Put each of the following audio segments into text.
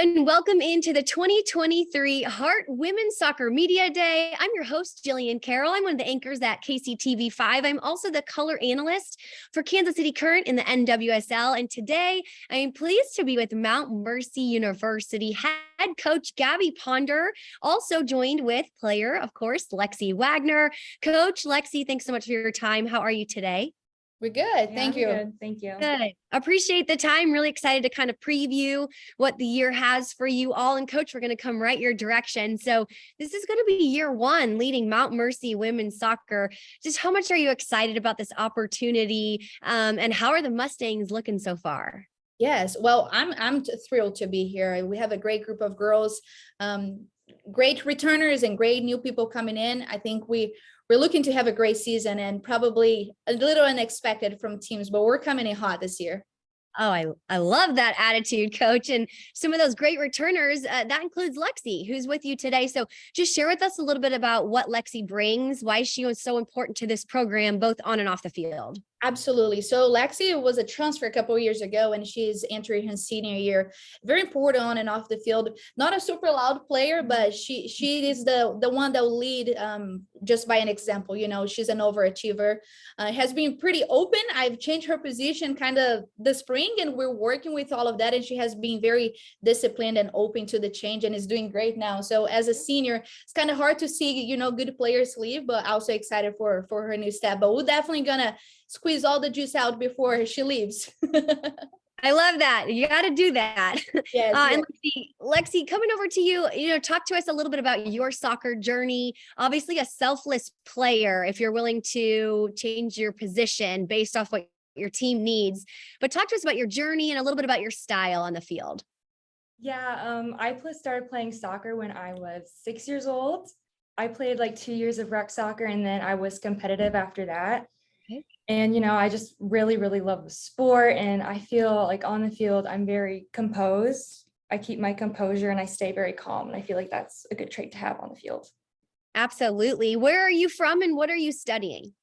and welcome into the 2023 Heart Women's Soccer Media Day. I'm your host, Jillian Carroll. I'm one of the anchors at KCTV5. I'm also the color analyst for Kansas City Current in the NWSL. And today I am pleased to be with Mount Mercy University head coach Gabby Ponder, also joined with player, of course, Lexi Wagner. Coach Lexi, thanks so much for your time. How are you today? We're good. Thank you. Good. Thank you. Good. Appreciate the time. Really excited to kind of preview what the year has for you all. And coach, we're going to come right your direction. So this is going to be year one leading Mount Mercy women's soccer. Just how much are you excited about this opportunity? And how are the Mustangs looking so far? Yes. Well, I'm thrilled to be here. We have a great group of girls, great returners and great new people coming in. I think we're looking to have a great season and probably a little unexpected from teams, but we're coming in hot this year. Oh, I love that attitude, coach. And some of those great returners, that includes Lexi, who's with you today. So just share with us a little bit about what Lexi brings, why she was so important to this program, both on and off the field. Absolutely. So Lexi was a transfer a couple of years ago and she's entering her senior year. Very important on and off the field. Not a super loud player, but she is the one that will lead just by an example. You know, she's an overachiever. Has been pretty open. I've changed her position kind of the spring and we're working with all of that. And she has been very disciplined and open to the change and is doing great now. So as a senior, it's kind of hard to see, you know, good players leave, but also excited for her new step. But we're definitely gonna squeeze all the juice out before she leaves. I love that. You got to do that. Yes, And Lexi, coming over to you, talk to us a little bit about your soccer journey. Obviously a selfless player, if you're willing to change your position based off what your team needs, but talk to us about your journey and a little bit about your style on the field. Yeah, I started playing soccer when I was 6 years old. I played like 2 years of rec soccer and then I was competitive after that. Okay. And, I just really, really love the sport. And I feel like on the field, I'm very composed. I keep my composure and I stay very calm. And I feel like that's a good trait to have on the field. Absolutely. Where are you from and what are you studying?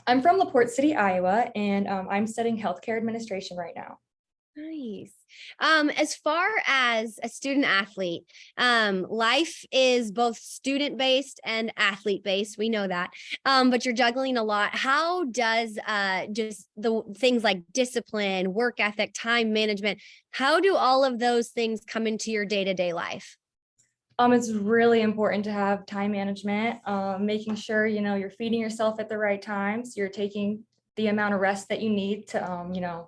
I'm from LaPorte City, Iowa, and I'm studying healthcare administration right now. Nice. As far as a student athlete, life is both student-based and athlete-based. We know that. But you're juggling a lot. How does just the things like discipline, work ethic, time management, how do all of those things come into your day-to-day life? It's really important to have time management, making sure, you're feeding yourself at the right times. You're taking the amount of rest that you need to,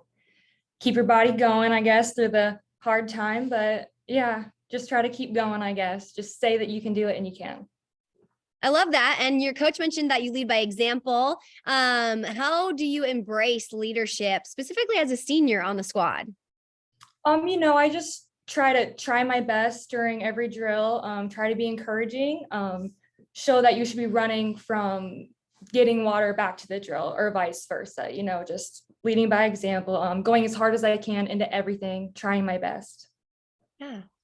keep your body going, I guess, through the hard time. But yeah, just try to keep going, I guess. Just say that you can do it and you can. I love that. And your coach mentioned that you lead by example. How do you embrace leadership, specifically as a senior on the squad? I just try my best during every drill, try to be encouraging, show that you should be running from getting water back to the drill or vice versa, just leading by example, going as hard as I can into everything, trying my best.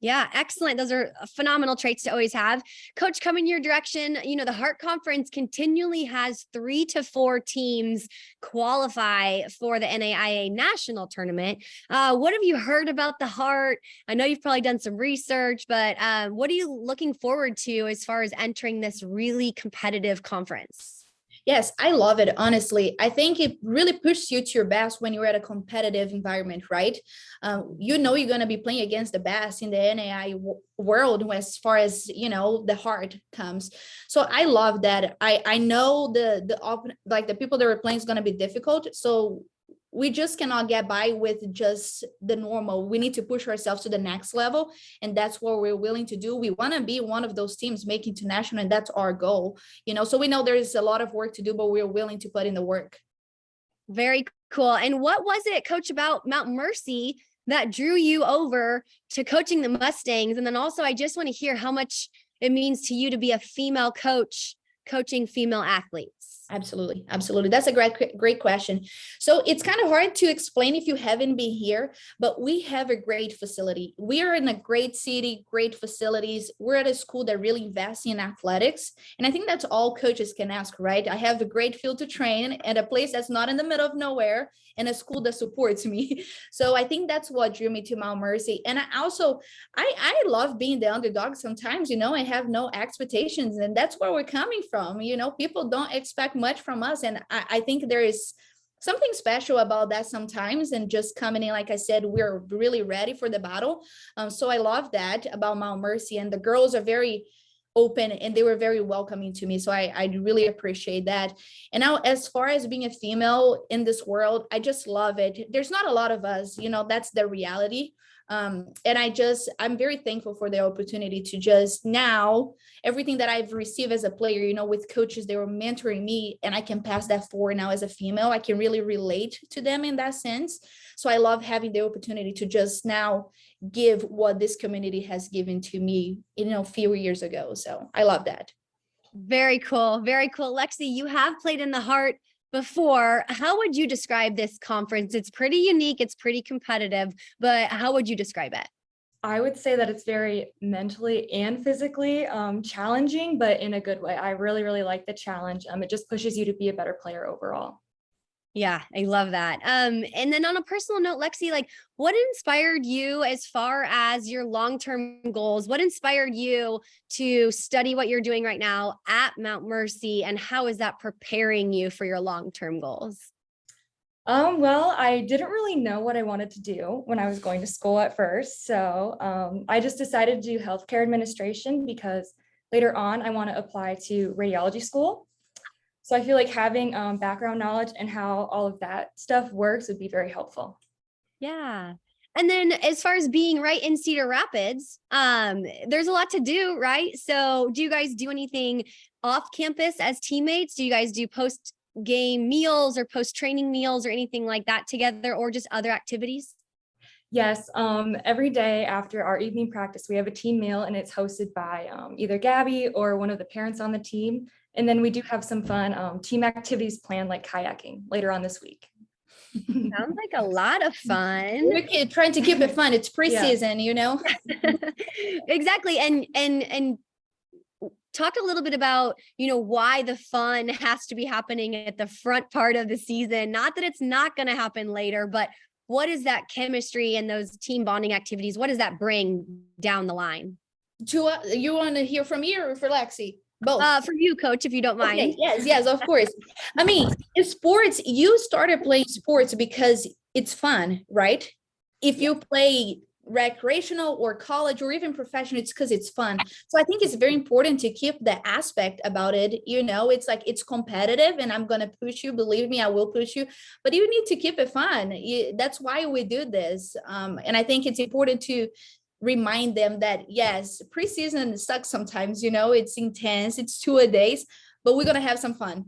Yeah. Excellent. Those are phenomenal traits to always have. Coach, coming your direction, the Heart Conference continually has 3 to 4 teams qualify for the NAIA national tournament. What have you heard about the Heart? I know you've probably done some research, but what are you looking forward to as far as entering this really competitive conference? Yes, I love it. Honestly, I think it really pushes you to your best when you're at a competitive environment, right? You're going to be playing against the best in the NAI world as far as, the Heart comes. So I love that. I know the people that we're playing is going to be difficult. So we just cannot get by with just the normal. We need to push ourselves to the next level. And that's what we're willing to do. We want to be one of those teams making to national, and that's our goal. So we know there's a lot of work to do, but we're willing to put in the work. Very cool. And what was it, Coach, about Mount Mercy that drew you over to coaching the Mustangs? And then also, I just want to hear how much it means to you to be a female coach coaching female athletes. Absolutely. Absolutely. That's a great question. So it's kind of hard to explain if you haven't been here, but we have a great facility. We are in a great city, great facilities. We're at a school that really invests in athletics. And I think that's all coaches can ask, right? I have a great field to train and a place that's not in the middle of nowhere and a school that supports me. So I think that's what drew me to Mount Mercy. And I love being the underdog sometimes, I have no expectations, and that's where we're coming from. People don't expect much from us. And I think there is something special about that sometimes, and just coming in, like I said, we're really ready for the battle. So I love that about Mount Mercy, and the girls are very open and they were very welcoming to me. So I really appreciate that. And now, as far as being a female in this world, I just love it. There's not a lot of us, that's the reality. And I'm very thankful for the opportunity to just now, everything that I've received as a player, with coaches, they were mentoring me, and I can pass that forward now as a female. I can really relate to them in that sense. So I love having the opportunity to just now give what this community has given to me, a few years ago. So I love that. Very cool. Very cool. Lexi, you have played in the Heart before. How would you describe this conference? It's pretty unique. It's pretty competitive, but how would you describe it? I would say that it's very mentally and physically challenging, but in a good way. I really, really like the challenge. It just pushes you to be a better player overall. Yeah, I love that. And then on a personal note, Lexi, like what inspired you as far as your long-term goals? What inspired you to study what you're doing right now at Mount Mercy, and how is that preparing you for your long-term goals? Well, I didn't really know what I wanted to do when I was going to school at first. So I just decided to do healthcare administration because later on I want to apply to radiology school. So I feel like having background knowledge and how all of that stuff works would be very helpful. Yeah. And then as far as being right in Cedar Rapids, there's a lot to do, right? So do you guys do anything off campus as teammates? Do you guys do post-game meals or post-training meals or anything like that together, or just other activities? Yes, every day after our evening practice, we have a team meal, and it's hosted by either Gabby or one of the parents on the team. And then we do have some fun team activities planned, like kayaking later on this week. Sounds like a lot of fun. We're trying to keep it fun. It's preseason, Exactly. And talk a little bit about, why the fun has to be happening at the front part of the season. Not that it's not going to happen later, but what is that chemistry and those team bonding activities? What does that bring down the line? You want to hear from me or for Lexi? Both. For you, Coach, if you don't mind. Okay, yes, of course. I mean, in sports, you started playing sports because it's fun, right? If you play recreational or college or even professional, it's because it's fun. So I think it's very important to keep the aspect about it. It's like it's competitive, and I'm going to push you. Believe me, I will push you. But you need to keep it fun. That's why we do this. And I think it's important to remind them that yes, preseason sucks sometimes, it's intense, it's 2-a-days, but we're gonna have some fun.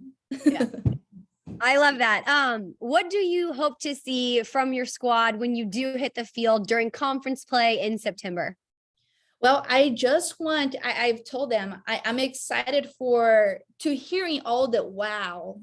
Yeah. I love that. What do you hope to see from your squad when you do hit the field during conference play in September? Well, I've told them I'm excited to hearing all the wow,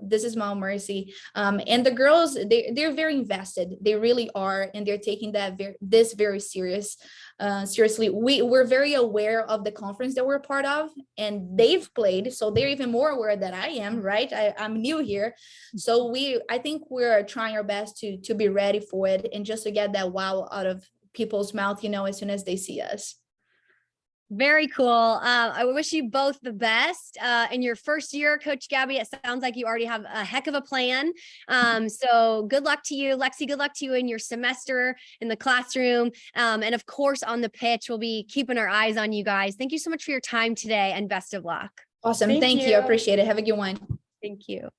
this is Mount Mercy. And the girls, they're very invested. They really are. And they're taking this very seriously. We're very aware of the conference that we're a part of, and they've played. So they're even more aware than I am, right? I'm new here. So I think we're trying our best to be ready for it, and just to get that wow out of people's mouth, as soon as they see us. Very cool. I wish you both the best in your first year, Coach Gabby. It sounds like you already have a heck of a plan. So good luck to you, Lexi. Good luck to you in your semester in the classroom. And of course, on the pitch, we'll be keeping our eyes on you guys. Thank you so much for your time today, and best of luck. Awesome. Thank you. I appreciate it. Have a good one. Thank you.